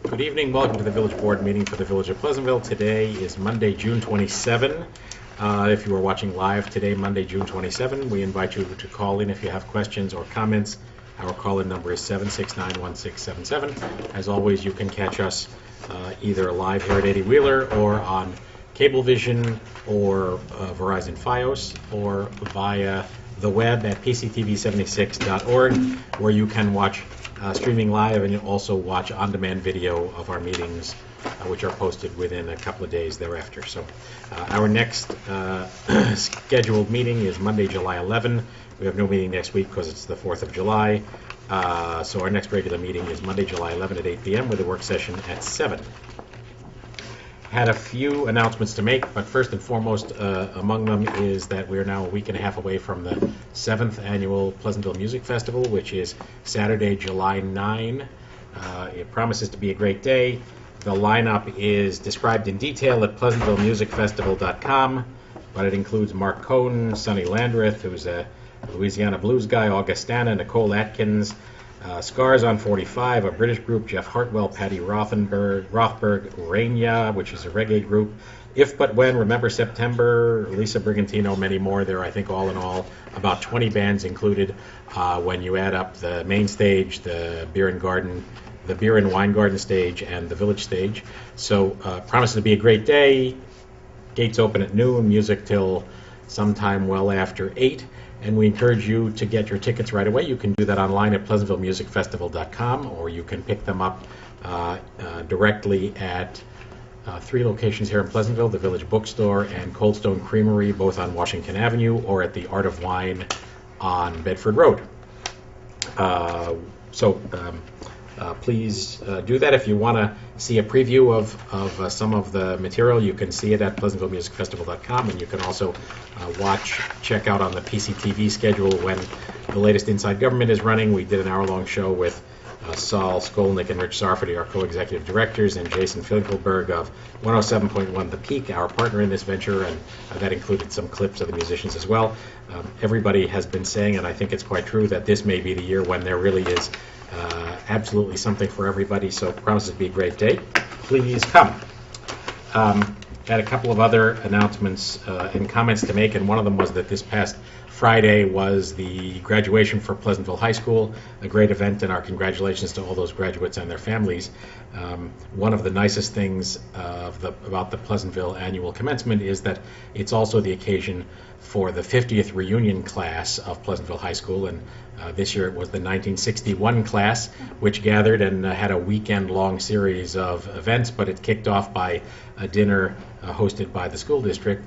Good evening. Welcome to the Village Board meeting for the Village of Pleasantville. Today is Monday, June 27. If you are watching live today, Monday, June 27, we invite you to call in if you have questions or comments. Our call-in number is 769-1677. As always, you can catch us either live here at 80 Wheeler or on Cablevision or Verizon Fios or via the web at pctv76.org, where you can watch streaming live and you'll also watch on-demand video of our meetings, which are posted within a couple of days thereafter. So our next scheduled meeting is Monday, July 11. We have no meeting next week because it's the 4th of July. So our next regular meeting is Monday, July 11 at 8 p.m. with a work session at 7. Had a few announcements to make, but first and foremost among them is that we're now a week and a half away from the 7th annual Pleasantville Music Festival, which is Saturday, July 9. It promises to be a great day. The lineup is described in detail at pleasantvillemusicfestival.com, but it includes Mark Cohn, Sonny Landreth, who's a Louisiana blues guy, Augustana, Nicole Atkins, Scars on 45, a British group, Jeff Hartwell, Patty Rothberg, Rainya, which is a reggae group, If But When, Remember September, Lisa Brigantino, many more. There are, I think, all in all, about 20 bands included when you add up the main stage, the beer and wine garden stage, and the village stage. So promises to be a great day. Gates open at noon, music till sometime well after 8. And we encourage you to get your tickets right away. You can do that online at pleasantvillemusicfestival.com, or you can pick them up directly at 3 locations here in Pleasantville, the Village Bookstore and Cold Stone Creamery, both on Washington Avenue, or at the Art of Wine on Bedford Road. Please do that. If you want to see a preview of some of the material, you can see it at pleasantvillemusicfestival.com, and you can also check out on the PCTV schedule when the latest Inside Government is running. We did an hour-long show with Saul Skolnick and Rich Sarfati, our co-executive directors, and Jason Finkelberg of 107.1 The Peak, our partner in this venture, and that included some clips of the musicians as well. Everybody has been saying, and I think it's quite true, that this may be the year when there really is absolutely something for everybody, so it promises to be a great day. Please come. Had a couple of other announcements and comments to make, and one of them was that this past Friday was the graduation for Pleasantville High School, a great event, and our congratulations to all those graduates and their families. One of the nicest things about the Pleasantville annual commencement is that it's also the occasion for the 50th reunion class of Pleasantville High School, and this year it was the 1961 class, which gathered and had a weekend-long series of events, but it kicked off by a dinner hosted by the school district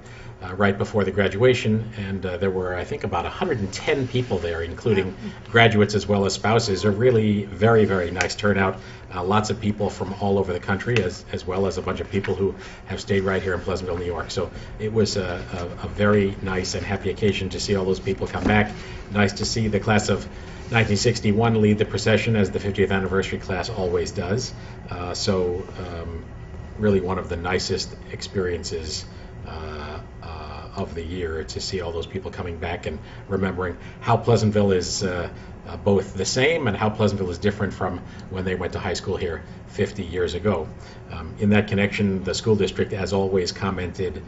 right before the graduation, and there were, I think, about 110 people there, including graduates as well as spouses. A really very, very nice turnout. Lots of people from all over the country, as well as a bunch of people who have stayed right here in Pleasantville, New York. So it was a very nice and happy occasion to see all those people come back. Nice to see the class of 1961 lead the procession, as the 50th anniversary class always does. Really one of the nicest experiences of the year, to see all those people coming back and remembering how Pleasantville is both the same and how Pleasantville is different from when they went to high school here 50 years ago. In that connection, the school district, as always, commented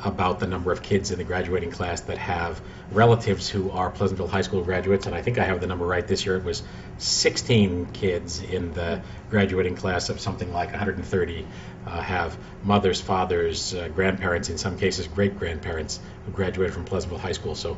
about the number of kids in the graduating class that have relatives who are Pleasantville High School graduates, and I think I have the number right this year. It was 16 kids in the graduating class of something like 130 have mothers, fathers, grandparents, in some cases great-grandparents, who graduated from Pleasantville High School. So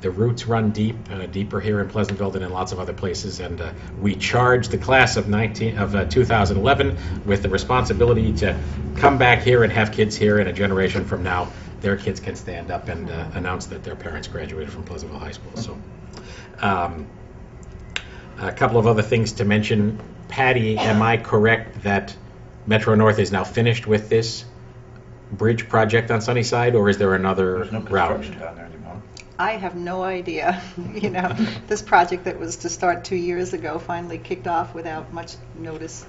the roots run deep, deeper here in Pleasantville than in lots of other places, and we charge the class of 2011 with the responsibility to come back here and have kids here, in a generation from now their kids can stand up and announce that their parents graduated from Pleasantville High School. So a couple of other things to mention. Patty, am I correct that Metro North is now finished with this bridge project on Sunnyside, or is there another There's no route? construction down there anymore. I have no idea. This project that was to start 2 years ago finally kicked off without much notice.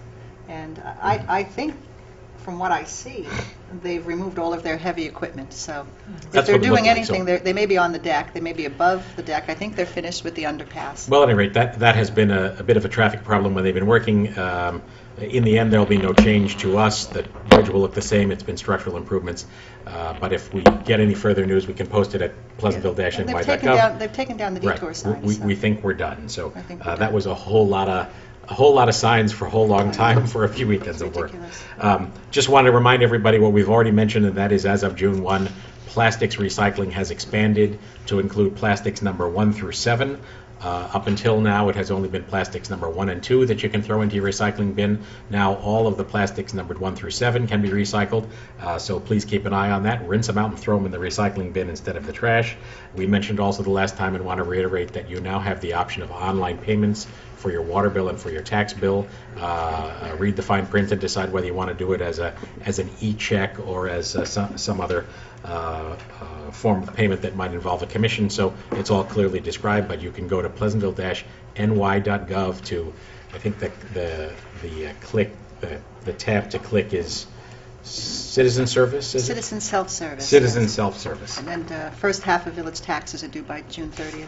And I think, from what I see, they've removed all of their heavy equipment. So if That's they're what it doing looked like, anything, they may be on the deck, they may be above the deck. I think they're finished with the underpass. Well, at any rate, that has been a bit of a traffic problem when they've been working. in the end, there'll be no change to us. The bridge will look the same. It's been structural improvements. But if we get any further news, we can post it at pleasantville-ny.gov. They've taken down the detour signs. We think we're done. So I think we're that done. was a whole lot of signs for a whole long time for a few weekends of work. Ridiculous. Just want to remind everybody what we've already mentioned, and that is as of June 1, plastics recycling has expanded to include plastics number 1 through 7. Up until now, it has only been plastics number 1 and 2 that you can throw into your recycling bin. Now, all of the plastics numbered 1 through 7 can be recycled, so please keep an eye on that. Rinse them out and throw them in the recycling bin instead of the trash. We mentioned also the last time and want to reiterate that you now have the option of online payments for your water bill and for your tax bill. Read the fine print and decide whether you want to do it as an e-check or as some other form of payment that might involve a commission. So it's all clearly described, but you can go to pleasantville-ny.gov to, I think the tab to click is Citizen Service, is it? Citizen self-service. Citizen yes. self-service. And first half of village taxes are due by June 30th.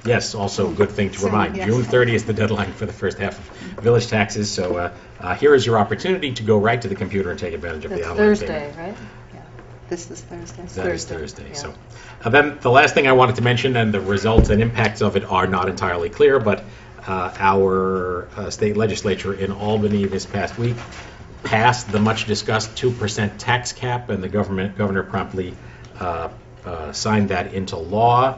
Yes, also a good thing to Soon, remind. yes. June 30th is the deadline for the first half of village taxes, so here is your opportunity to go right to the computer and take advantage of That's the online Thursday, payment. right? Yeah. This is Thursday. That is Thursday, Thursday. yeah. So, then the last thing I wanted to mention, and the results and impacts of it are not entirely clear, but our state legislature in Albany this past week passed the much discussed 2% tax cap, and the governor promptly signed that into law.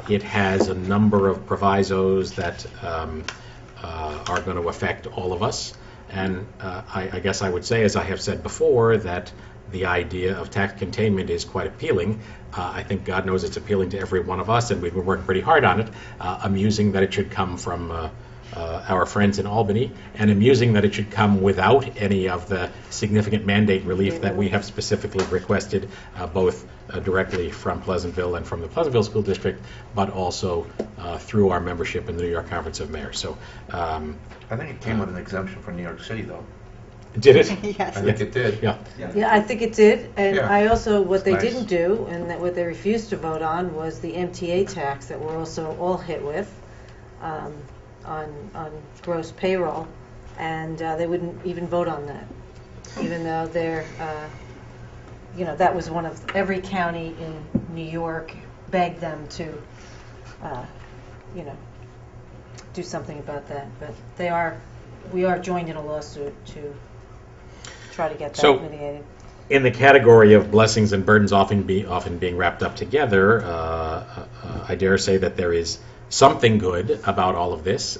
It has a number of provisos that are going to affect all of us. And I guess I would say, as I have said before, that the idea of tax containment is quite appealing. I think God knows it's appealing to every one of us, and we've been working pretty hard on it. Amusing that it should come from our friends in Albany, and amusing that it should come without any of the significant mandate relief that we have specifically requested, both directly from Pleasantville and from the Pleasantville School District, but also through our membership in the New York Conference of Mayors. So, I think it came with an exemption for New York City, though. did it? Yes. I think it did. Yeah. Yeah, I think it did, and Yeah. I also, what they Nice. didn't do, and that what they refused to vote on, was the MTA tax that we're also all hit with, on gross payroll, and they wouldn't even vote on that, even though they're, that was one of, every county in New York begged them to, do something about that, but we are joined in a lawsuit to try to get So- that mitigated. In the category of blessings and burdens often being wrapped up together, I dare say that there is something good about all of this.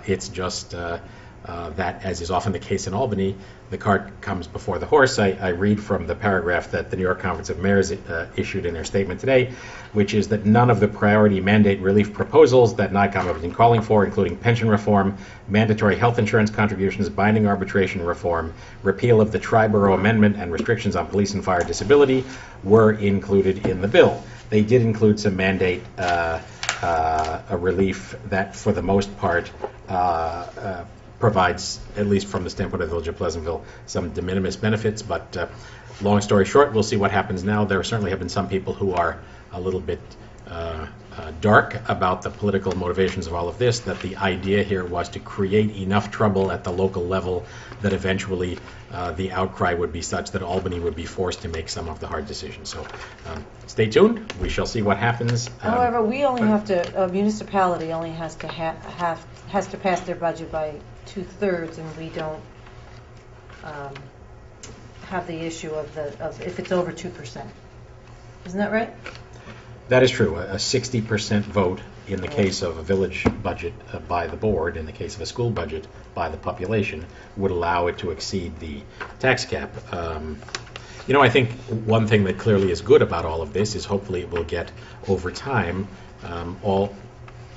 It's just that, as is often the case in Albany, the cart comes before the horse. I read from the paragraph that the New York Conference of Mayors issued in their statement today, which is that none of the priority mandate relief proposals that NICOM have been calling for, including pension reform, mandatory health insurance contributions, binding arbitration reform, repeal of the Triborough Amendment, and restrictions on police and fire disability, were included in the bill. They did include some mandate a relief that, for the most part, provides, at least from the standpoint of the Village of Pleasantville, some de minimis benefits. But long story short, we'll see what happens now. There certainly have been some people who are a little bit dark about the political motivations of all of this, that the idea here was to create enough trouble at the local level that eventually the outcry would be such that Albany would be forced to make some of the hard decisions. So stay tuned. We shall see what happens. However, we only have to, a municipality only has to has to pass their budget by 2/3, and we don't have the issue of if it's over 2%. Isn't that right? That is true. A 60% vote in the case of a village budget by the board, in the case of a school budget by the population, would allow it to exceed the tax cap. I think one thing that clearly is good about all of this is hopefully it will get, over time,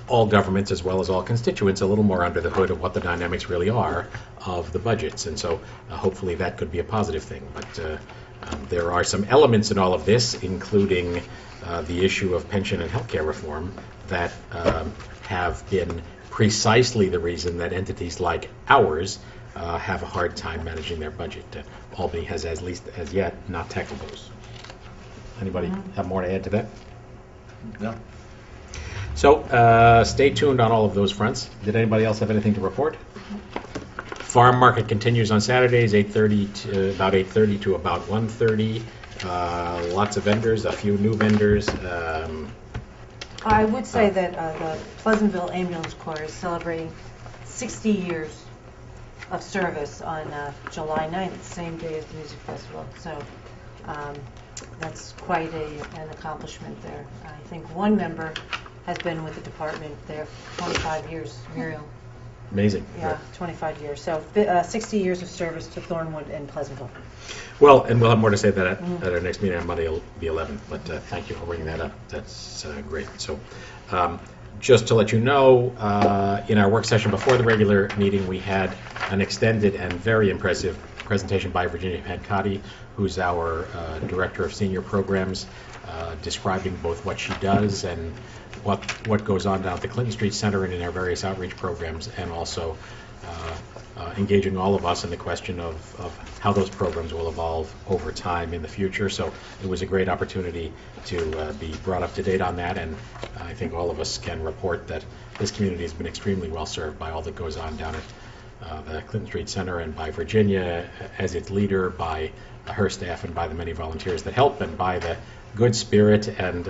all governments as well as all constituents a little more under the hood of what the dynamics really are of the budgets. And so hopefully that could be a positive thing. But there are some elements in all of this, including the issue of pension and healthcare reform, that have been precisely the reason that entities like ours have a hard time managing their budget. Albany has, at least as yet, not tackled those. Anybody have more to add to that? No. So stay tuned on all of those fronts. Did anybody else have anything to report? Farm market continues on Saturdays, 8:30 to about 8:30 to about 1:30. Lots of vendors, a few new vendors. I would say that the Pleasantville Ambulance Corps is celebrating 60 years of service on July 9th, same day as the music festival. So that's quite an accomplishment there. I think one member has been with the department there for 25 years, Muriel. Amazing. Yeah, 25 years. So 60 years of service to Thornwood and Pleasantville. Well, and we'll have more to say that at our next meeting on Monday, the 11th, but thank you for bringing that up. That's great. So just to let you know, in our work session before the regular meeting, we had an extended and very impressive presentation by Virginia Pancati, who's our Director of Senior Programs, describing both what she does and what goes on down at the Clinton Street Center and in our various outreach programs, and also engaging all of us in the question of how those programs will evolve over time in the future. So it was a great opportunity to be brought up to date on that, and I think all of us can report that this community has been extremely well served by all that goes on down at the Clinton Street Center, and by Virginia as its leader, by her staff, and by the many volunteers that help, and by the good spirit and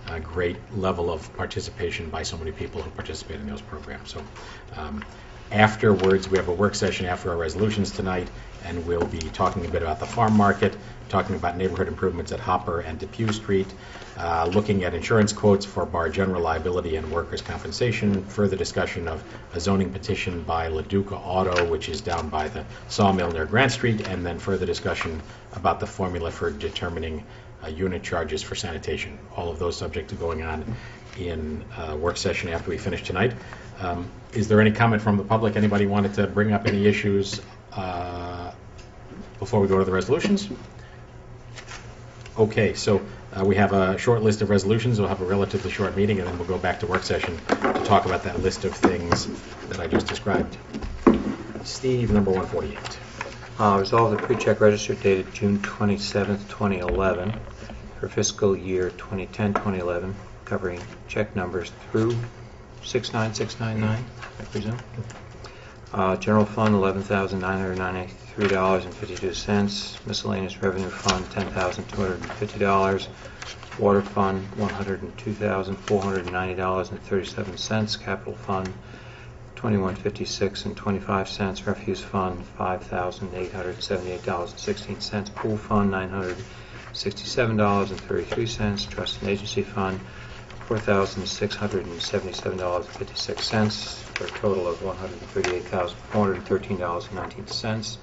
a great level of participation by so many people who participate in those programs. So afterwards, we have a work session after our resolutions tonight, and we'll be talking a bit about the farm market, talking about neighborhood improvements at Hopper and Depew Street, looking at insurance quotes for bar general liability and workers' compensation, further discussion of a zoning petition by LaDuca Auto, which is down by the sawmill near Grant Street, and then further discussion about the formula for determining unit charges for sanitation. All of those subjects are going on in work session after we finish tonight. Is there any comment from the public? Anybody wanted to bring up any issues before we go to the resolutions? Okay, so we have a short list of resolutions. We'll have a relatively short meeting, and then we'll go back to work session to talk about that list of things that I just described. Steve, number 148. Resolve the pre-check register dated June 27th, 2011 for fiscal year 2010-2011, covering check numbers through 69699, I presume. General fund, $11,993.52. Miscellaneous revenue fund, $10,250. Water fund, $102,490.37. Capital fund, $21.56 Refuse fund, $5,878.16. Pool fund, $967.33. Trust and agency fund, $4,677.56, for a total of $138,413.19.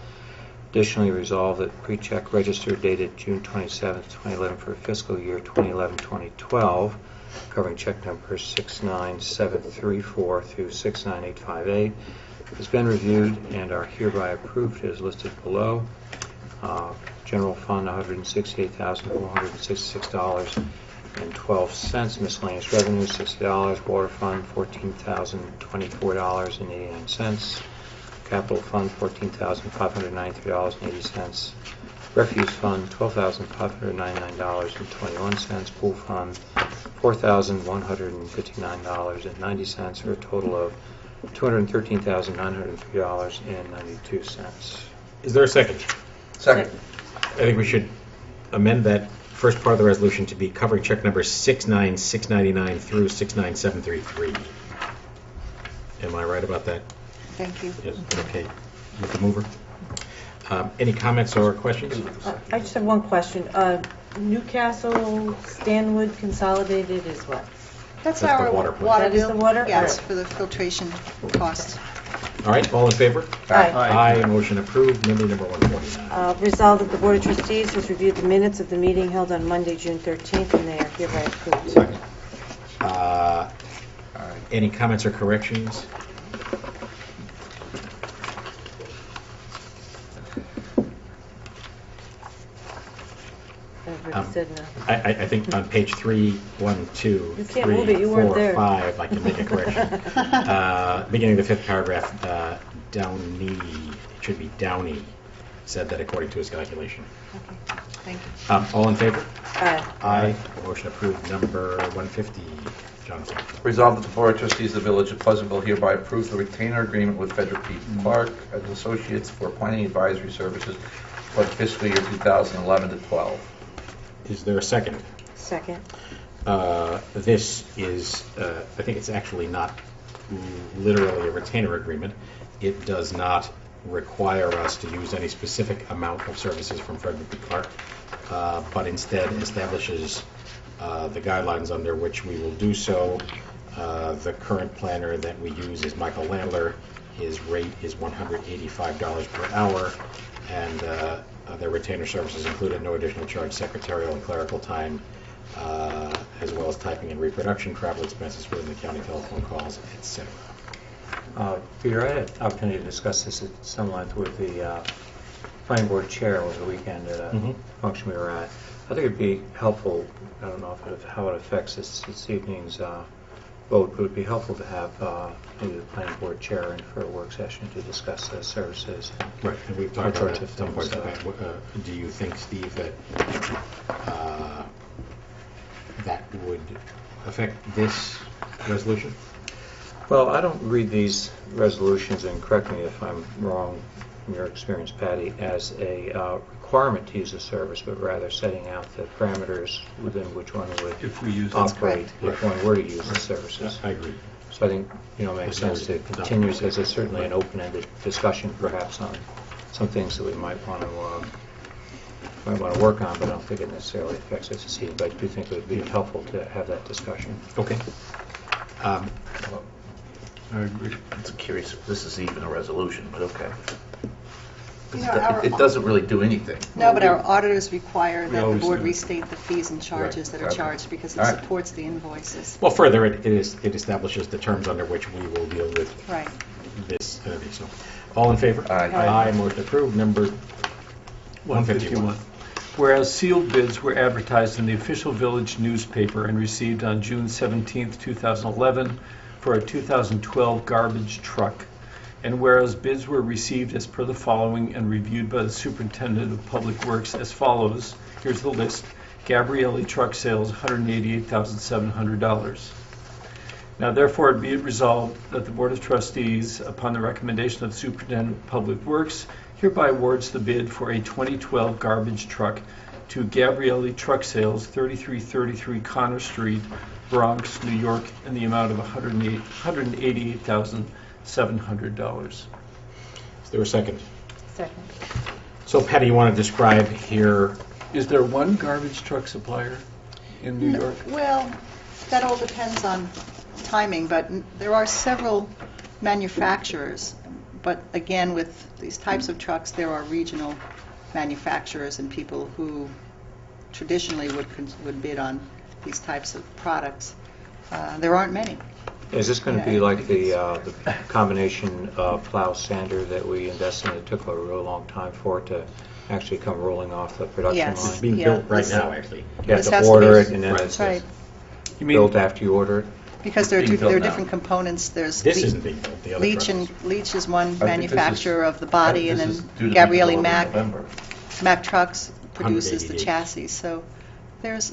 Additionally, resolve that pre-check register dated June 27, 2011 for fiscal year 2011-2012, covering check numbers 69734 through 69858, has been reviewed and are hereby approved as listed below. General fund, $168,466.12. Miscellaneous revenue, $60. Water fund, $14,024.89. Capital fund, $14,593.80. Refuse fund, $12,599.21. Pool fund, $4,159.90, for a total of $213,903.92. Is there a second? Second. I think we should amend that first part of the resolution to be covering check numbers 69699 through 69733. Am I right about that? Thank you. Yes. Okay. With the mover. Any comments or questions? I just have one question. Newcastle Stanwood Consolidated is what? That's That's the our water plant. water That is bill. the water? Yes, All right. for the filtration costs. All right, all in favor? Aye. Aye. Motion approved. Mindy number 149. Resolved that the Board of Trustees has reviewed the minutes of the meeting held on Monday, June 13th, and they are hereby approved. Second. Any comments or corrections? Everybody said no. I think on page 3, 1, 2, You can't 3, move it, you weren't 4, there. 5, I can make a correction. Beginning of the 5th paragraph, Downey, it should be Downey, said that according to his calculation. Thank you. All in favor? Aye. Aye. Motion approved. Number 150. Jonathan. Resolved that the Board of Trustees of the Village of Pleasantville hereby approves the retainer agreement with Frederick P. Clark as Associates for planning advisory services for the fiscal year 2011 to 12. Is there a second? Second. This is, I think it's actually not literally a retainer agreement. It does not require us to use any specific amount of services from Frederick P. Clark, but instead establishes the guidelines under which we will do so. The current planner that we use is Michael Landler. His rate is $185 per hour, and their retainer services included no additional charge, secretarial and clerical time, as well as typing and reproduction, travel expenses within the county, telephone calls, etc. Peter, I had an opportunity to discuss this at some length with the planning board chair over the weekend at a function we were at. I think it'd be helpful, I don't know how it affects this evening's vote, but it would be helpful to have maybe the planning board chair in for a work session to discuss the services. Right, and we've What talked about sorts that of at some things, point. Do you think, Steve, that that would affect this resolution? Well, I don't read these resolutions, and correct me if I'm wrong from your experience, Patty, as a requirement to use the service, but rather setting out the parameters within which one would If we use it. operate correct. if one were to use the services. I agree. So I think, it makes sense to continue as a certainly an open-ended discussion, perhaps, on some things that we might want to work on, but I don't think it necessarily affects us this evening. But I do think it would be helpful to have that discussion. Okay. I agree. It's curious if this is even a resolution, but okay. You know, our- It doesn't really do anything. No, but our auditors require We that the always board do. restate the fees and charges that are Okay. charged because it All right. supports the invoices. Well, further, it establishes the terms under which we will deal with Right. this entity. So, all in favor? Aye. Aye. Motion approved. Number 151. Whereas sealed bids were advertised in the official village newspaper and received on June 17th, 2011 for a 2012 garbage truck. And whereas bids were received as per the following and reviewed by the Superintendent of Public Works as follows. Here's the list. Gabrielli Truck Sales, $188,700. Now therefore be it resolved that the Board of Trustees, upon the recommendation of the Superintendent of Public Works, hereby awards the bid for a 2012 garbage truck to Gabrielli Truck Sales, 3333 Connor Street, Bronx, New York, in the amount of $188,700. Is there a second? Second. So, Patty, you want to describe here? Is there one garbage truck supplier in New York? Well, that all depends on timing, but there are several manufacturers. But again, with these types of trucks, there are regional manufacturers and people who traditionally would bid on these types of products. There aren't many. Is this going to be like the combination plow sander that we invested in? It took a really long time for it to actually come rolling off the production Yes. It's line. being Yeah, built right this- now, actually. You have This to has to order be- it, and then Right. it's Right, You mean built after you order it? because there are Being built now. different components. There's This Le- isn't being built. The other Leach truck and is. Leach is one I think this is- manufacturer of the body, and This is then due to be Gabrielli delivered in Mac November. Mack Trucks produces the 188. chassis. So there's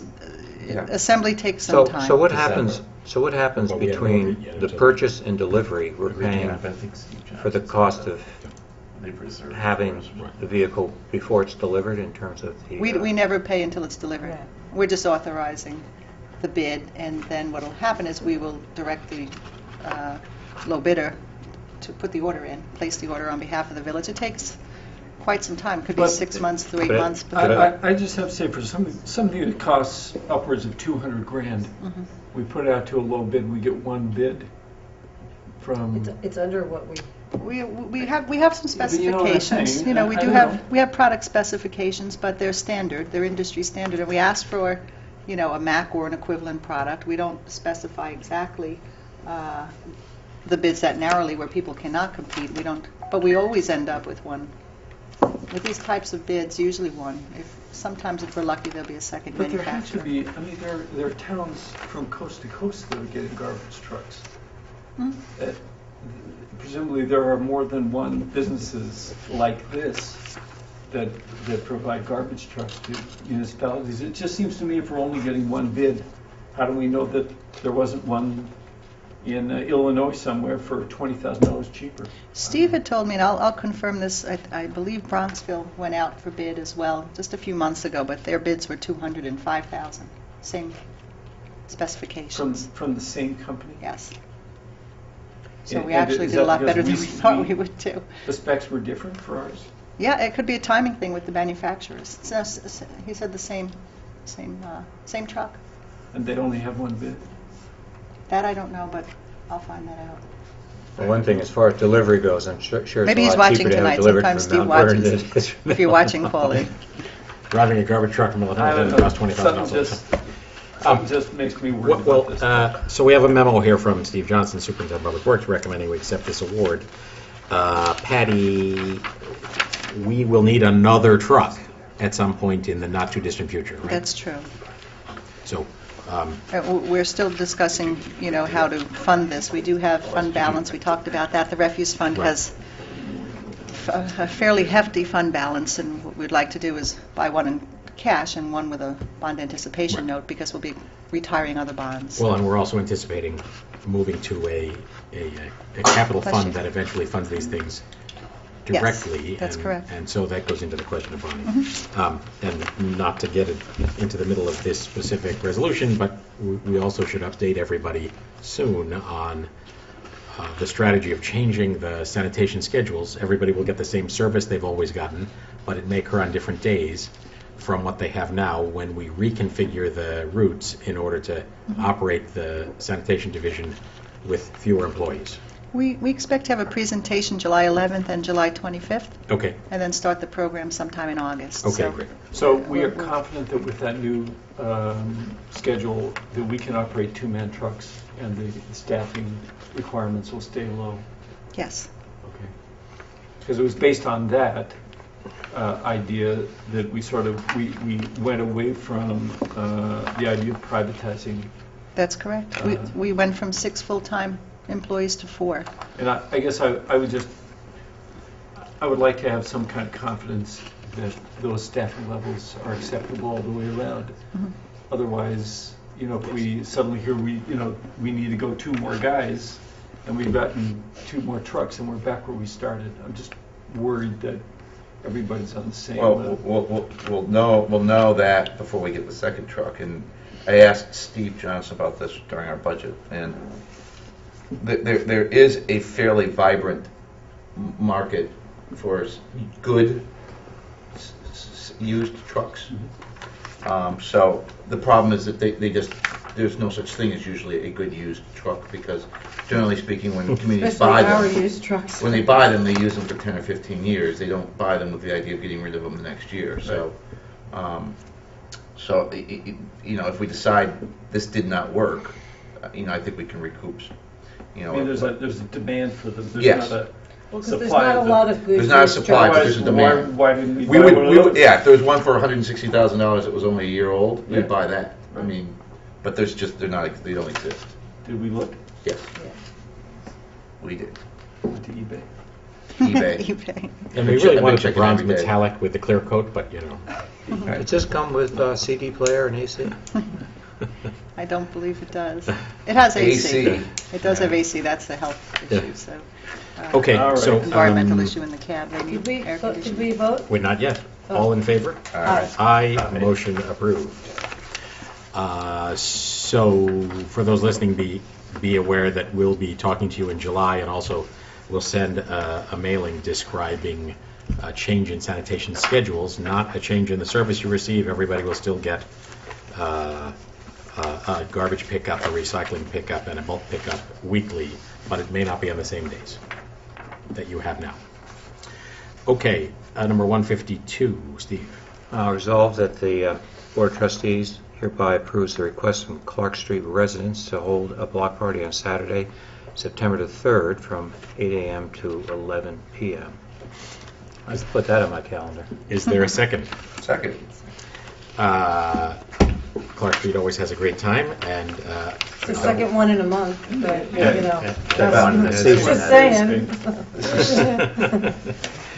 Yeah. assembly takes some time. So what December. happens? So what happens Well, we haven't between ordered yet the until- purchase and delivery? We're Agreed, paying yeah, But I think Steve Johnson for the said cost that of they reserved having those. the vehicle before it's delivered in terms of the... We never pay until it's delivered. Right. We're just authorizing the bid, and then what'll happen is we will direct the low bidder to put the order in, place the order on behalf of the village. It takes quite some time, could be But- 6 months to 8 but it- months. I just have to say, for something that costs upwards of $200,000, Mhm. we put it out to a low bid, we get one bid from, It's under what we, We have some But you know what I'm specifications. saying. You know, we I do don't have, know. we have product specifications, but they're standard, they're industry standard, and we ask for, you know, a MAC or an equivalent product. We don't specify exactly the bids that narrowly where people cannot compete. We don't, but we always end up with one. With these types of bids, usually one. Sometimes if we're lucky, there'll be a second but there has to manufacturer. be, I mean, there are towns from coast to coast that are getting garbage trucks. Hmm? Presumably, there are more than one businesses like this that provide garbage trucks to municipalities. It just seems to me if we're only getting one bid, how do we know that there wasn't one in Illinois somewhere for $20,000 cheaper? Steve had told me, and I'll confirm this, I believe Bronxville went out for bid as well, just a few months ago, but their bids were $205,000, same specifications. From the same company? Yes. So And- we and actually is did a that lot because better than we thought we would do. The specs were different for ours? Yeah, it could be a timing thing with the manufacturers. He said the same truck. And they only have one bid? That I don't know, but I'll find that out. Well, one thing, as far as delivery goes, I'm sure it's Maybe a he's lot watching cheaper to have tonight. it delivered Sometimes from Steve Mount Vernon watches. than it is from If you're watching, call in. Driving a garbage truck from Illinois doesn't cost $20,000. Something just makes me worried about this. So we have a memo here from Steve Johnson, Superintendent of Public Works, recommending we accept this award. Patty, we will need another truck at some point in the not-too-distant future, right? That's true. So, We're still discussing, how to fund this. We do have fund balance. We talked about that. The refuse fund Right. has a fairly hefty fund balance, and what we'd like to do is buy one in cash and one with a bond anticipation Right. note, because we'll be retiring other bonds. well, and we're also anticipating moving to a capital Bless fund you. that eventually funds these things Yes, directly. that's correct. And so that goes into the question of bonding. And not to get it into the middle of this specific resolution, but we also should update everybody soon on the strategy of changing the sanitation schedules. Everybody will get the same service they've always gotten, but it may occur on different days from what they have now when we reconfigure the routes in order to operate the sanitation division with fewer employees. We expect to have a presentation July 11th and July 25th, Okay, and then start the program sometime in August. okay, So- great. So we are confident that with that new schedule, that we can operate two-man trucks and the staffing requirements will stay low? Yes. Okay. Because it was based on that idea that we we went away from the idea of privatizing. That's correct. We went from 6 full-time employees to 4. And I guess I would like to have some kind of confidence that those staffing levels are acceptable all the way around. Otherwise, if we suddenly hear we need to go 2 more guys, and we've gotten 2 more trucks, and we're back where we started. I'm just worried that everybody's on the same Well, level. we'll know that before we get the second truck. And I asked Steve Johnson about this during our budget, and there is a fairly vibrant market for good used trucks. So the problem is that there's no such thing as usually a good used truck, because generally speaking, when communities buy Especially our them, used trucks. when they buy them, they use them for 10 or 15 years. They don't buy them with the idea of getting rid of them the next year. So, if we decide this did not work, I think we can recoup. I mean, there's a demand for them. There's Yes. not a Well, because there's supply not a of them. lot of good There's not a used supply, trucks. but there's a demand. Why didn't we We buy would, one of we would, those? yeah, if there was one for $160,000 that was only a year old, Yeah. we'd buy that. I Right. mean, but they don't exist. Did we look Yes. We did. to eBay? eBay. eBay. And we I've really been wanted the checking bronze every day. metallic with the clear coat, but Does this come with CD player and AC? I don't believe it does. It has AC. AC. It does have AC. That's the health Yeah. issue. So, Okay, All right. so. environmental issue in the cab. They Did need we, air did conditioning. we vote? We're not yet. All in favor? All right. Aye, motion approved. So, for those listening, be aware that we'll be talking to you in July, and also we'll send a mailing describing a change in sanitation schedules, not a change in the service you receive. Everybody will still get a garbage pickup, a recycling pickup, and a bulk pickup weekly, but it may not be on the same days that you have now. Okay, number 152, Steve. Resolved that the Board of Trustees hereby approves the request from Clark Street residents to hold a block party on Saturday, September the 3rd, from 8 a.m. to 11 p.m. I just put that on my calendar. Is there a second? Second. Clark Street always has a great time, and It's the second one in a month, but, That's one in the season. Just saying.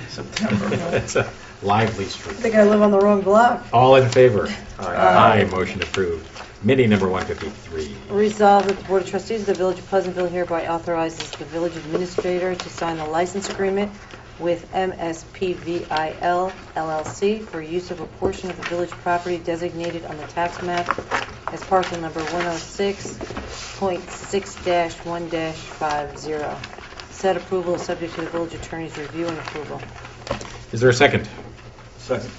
September. it's a lively I street. think I live on the wrong block. All in favor? Aye. Motion approved. Mini number 153. Resolved that the Board of Trustees of the Village of Pleasantville hereby authorizes the village administrator to sign a license agreement with MSPVIL LLC for use of a portion of the village property designated on the tax map as parcel number 106.6-1-50. Said approval is subject to the village attorney's review and approval. Is there a second? Second.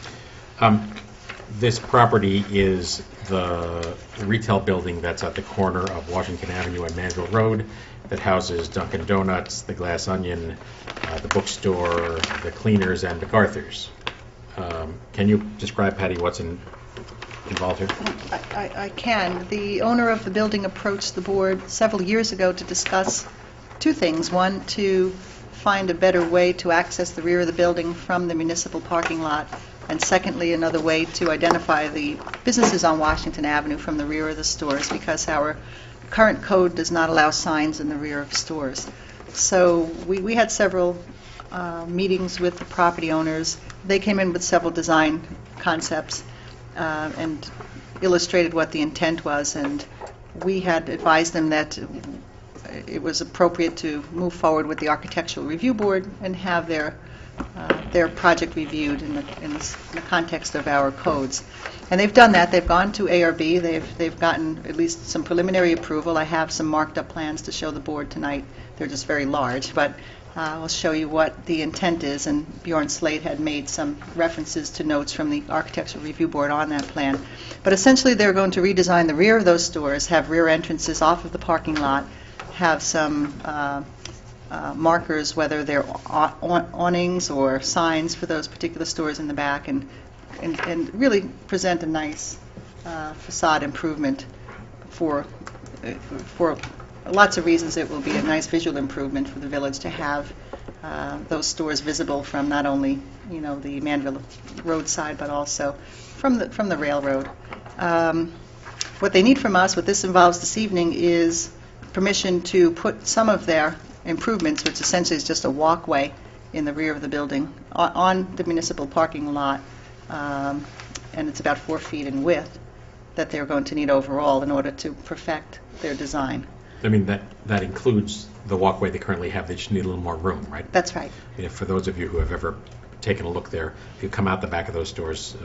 This property is the retail building that's at the corner of Washington Avenue and Manville Road that houses Dunkin' Donuts, the Glass Onion, the bookstore, the Cleaners, and MacArthur's. Can you describe, Patty, what's involved here? I can. The owner of the building approached the board several years ago to discuss two things. One, to find a better way to access the rear of the building from the municipal parking lot, and secondly, another way to identify the businesses on Washington Avenue from the rear of the stores, because our current code does not allow signs in the rear of stores. So we had several meetings with the property owners. They came in with several design concepts and illustrated what the intent was, and we had advised them that it was appropriate to move forward with the Architectural Review Board and have their project reviewed in the context of our codes. And they've done that. They've gone to ARB. They've gotten at least some preliminary approval. I have some marked up plans to show the board tonight. They're just very large, but I'll show you what the intent is. And Bjorn Slade had made some references to notes from the Architectural Review Board on that plan. But essentially, they're going to redesign the rear of those stores, have rear entrances off of the parking lot, have some markers, whether they're awnings or signs for those particular stores in the back, and really present a nice facade improvement for lots of reasons. It will be a nice visual improvement for the village to have those stores visible from not only the Manville roadside, but also from the railroad. What they need from us, what this involves this evening, is permission to put some of their improvements, which essentially is just a walkway in the rear of the building, on the municipal parking lot, and it's about 4 feet in width, that they're going to need overall in order to perfect their design. I mean, that includes the walkway they currently have. They just need a little more room, right? That's right. For those of you who have ever taken a look there, if you come out the back of those stores,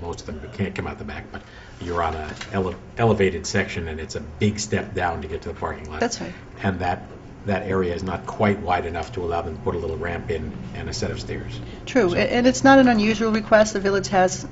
most of them can't come out the back, but you're on an elevated section, and it's a big step down to get to the parking lot. That's right. And that area is not quite wide enough to allow them to put a little ramp in and a set of stairs. True, and it's not an unusual request. The village has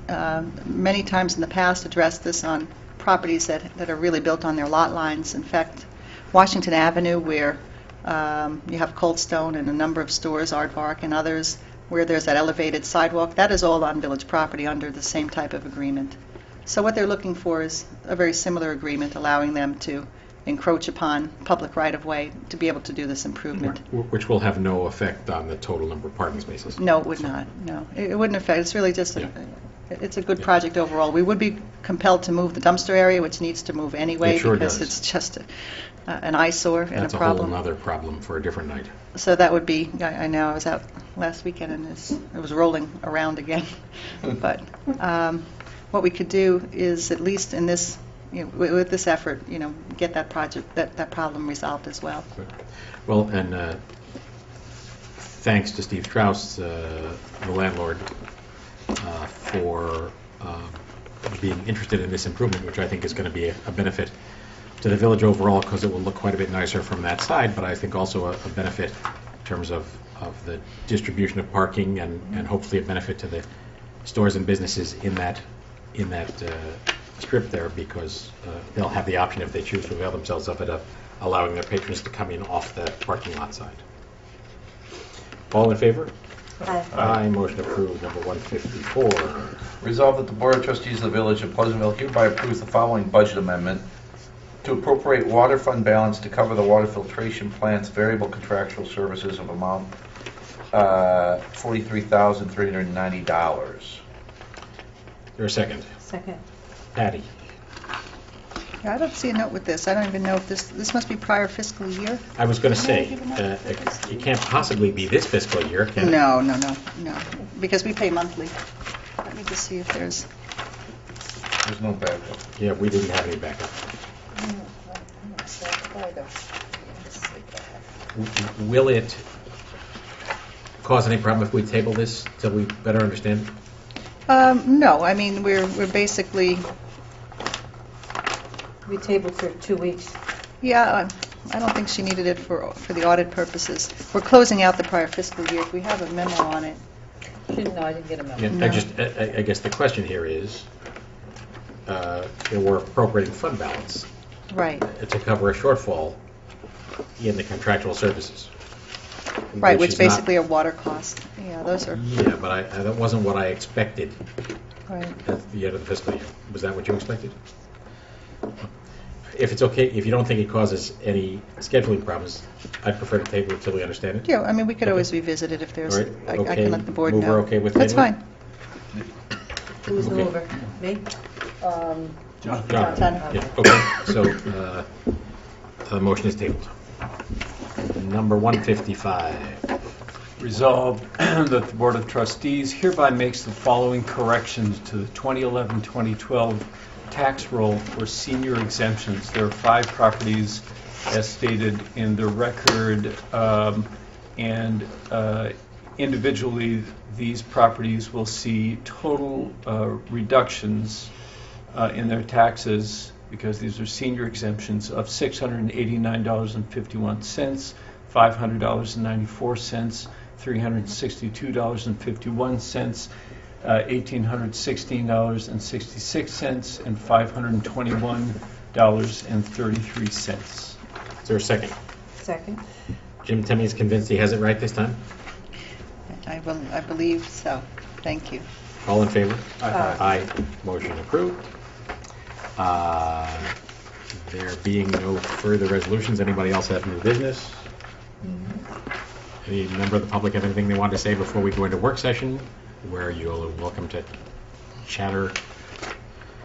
many times in the past addressed this on properties that are really built on their lot lines. In fact, Washington Avenue, where you have Cold Stone and a number of stores, Aardvark and others, where there's that elevated sidewalk, that is all on village property under the same type of agreement. So what they're looking for is a very similar agreement, allowing them to encroach upon public right-of-way to be able to do this improvement. Which will have no effect on the total number of parking spaces. No, it would not. No, it wouldn't affect. It's really just it's a good project overall. We would be compelled to move the dumpster area, which needs to move anyway, It sure because does. it's just an eyesore and That's a a whole problem. other problem for a different night. So that would be, I know, I was out last weekend and it was rolling around again. But what we could do is, at least in this, with this effort, get that project, that problem resolved as well. Well, and thanks to Steve Strauss, the landlord, for being interested in this improvement, which I think is going to be a benefit to the village overall, because it will look quite a bit nicer from that side, but I think also a benefit in terms of the distribution of parking, and hopefully a benefit to the stores and businesses in that strip there, because they'll have the option, if they choose, to avail themselves of it, of allowing their patrons to come in off the parking lot side. All in favor? Aye. Aye. Motion approved. Number 154. Resolved that the Board of Trustees of the Village of Pleasantville hereby approves the following budget amendment: to appropriate water fund balance to cover the water filtration plant's variable contractual services of amount $43,390. Is there a second? Second. Patty? Yeah, I don't see a note with this. I don't even know if this must be prior fiscal year. I was going to say, Can I give a note? it can't possibly be this fiscal year, can it? No, because we pay monthly. Let me just see if there's, There's no backup. Yeah, we didn't have any backup. Will it cause any problem if we table this till we better understand? No, I mean, we're basically, We tabled for 2 weeks. yeah, I don't think she needed it for the audit purposes. We're closing out the prior fiscal year. We have a memo on it. No, I didn't get a memo. Yeah, I guess the question here is, we're appropriating fund balance Right, to cover a shortfall in the contractual services. right, which is not- basically are water costs. Yeah, those are, Yeah, but that wasn't what I expected right. at the end of the fiscal year. Was that what you expected? If it's okay, if you don't think it causes any scheduling problems, I'd prefer to table it till we understand it. Yeah, I mean, we could Okay. always revisit it if there's, All right, I okay. can let the board know. Mover okay with That's tabling? fine. Who's the Okay. mover? Me? John? Done. Yeah, okay, so, the motion is tabled. Number 155. Resolved that the Board of Trustees hereby makes the following corrections to the 2011-2012 tax roll for senior exemptions. There are 5 properties as stated in the record, and individually, these properties will see total reductions in their taxes, because these are senior exemptions, of $689.51, $500.94, $362.51, $1,816.66, and $521.33. Is there a second? Second. Jim Temmey is convinced he has it right this time? I believe so. Thank you. All in favor? Aye. Aye. Motion approved. There being no further resolutions, anybody else have new business? Any member of the public have anything they want to say before we go into work session, where you're welcome to chatter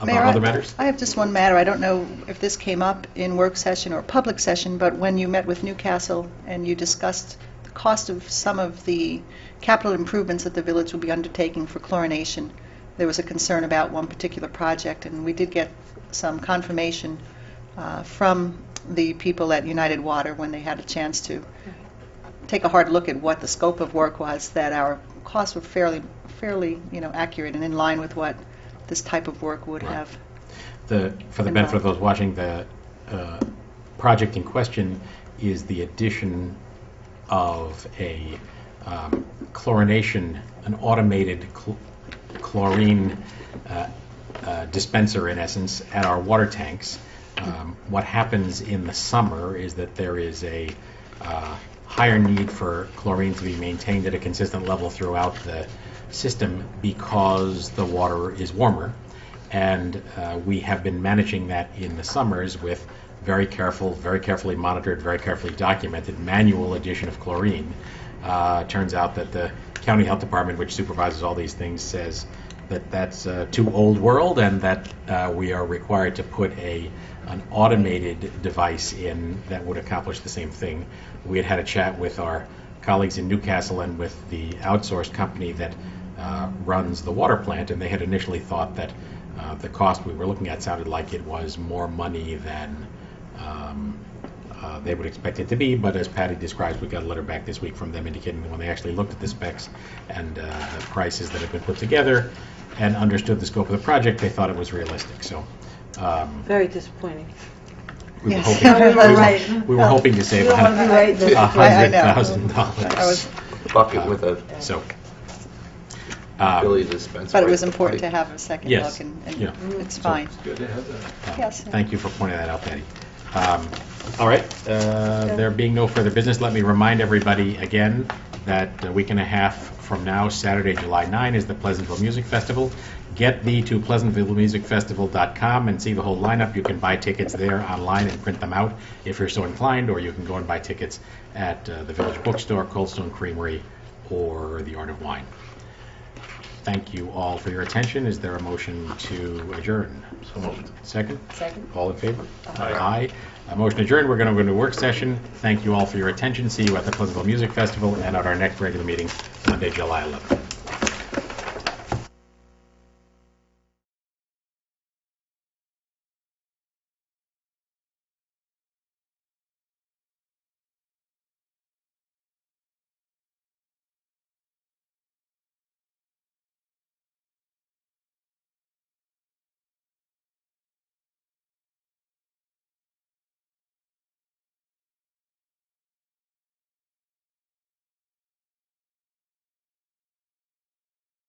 about Mayor, other matters? I have just one matter. I don't know if this came up in work session or public session, but when you met with Newcastle and you discussed the cost of some of the capital improvements that the village will be undertaking for chlorination, there was a concern about one particular project, and we did get some confirmation from the people at United Water when they had a chance to take a hard look at what the scope of work was, that our costs were fairly accurate and in line with what this type of work would Right. have. For the benefit of those watching, the project in question is the addition of a chlorination, an automated chlorine dispenser, in essence, at our water tanks. What happens in the summer is that there is a higher need for chlorine to be maintained at a consistent level throughout the system because the water is warmer. And we have been managing that in the summers with very carefully monitored, very carefully documented manual addition of chlorine. Turns out that the county health department, which supervises all these things, says that that's too old world, and that we are required to put an automated device in that would accomplish the same thing. We had a chat with our colleagues in Newcastle and with the outsourced company that runs the water plant, and they had initially thought that the cost we were looking at sounded like it was more money than they would expect it to be, but as Patty describes, we got a letter back this week from them indicating that when they actually looked at the specs and the prices that have been put together and understood the scope of the project, they thought it was realistic. So Very disappointing. we were Yes. hoping, No, we were right. we were hoping to save We don't want to be right this I know. I $100,000. was- Bucket with a So, Billy dispenser. But it right was at the important to pipe. have a second Yes, look, and yeah. it's fine. Good to have that. Yes. Thank you for pointing that out, Patty. All right, there being no further business, let me remind everybody again that a week and a half from now, Saturday, July 9, is the Pleasantville Music Festival. Get thee to pleasantvillemusicfestival.com and see the whole lineup. You can buy tickets there online and print them out if you're so inclined, or you can go and buy tickets at the Village Bookstore, Cold Stone Creamery, or the Art of Wine. Thank you all for your attention. Is there a motion to adjourn? So moved. Second? Second. All in favor? Aye. A motion adjourned. We're going to go into work session. Thank you all for your attention. See you at the Pleasantville Music Festival and at our next regular meeting, Monday, July 11th.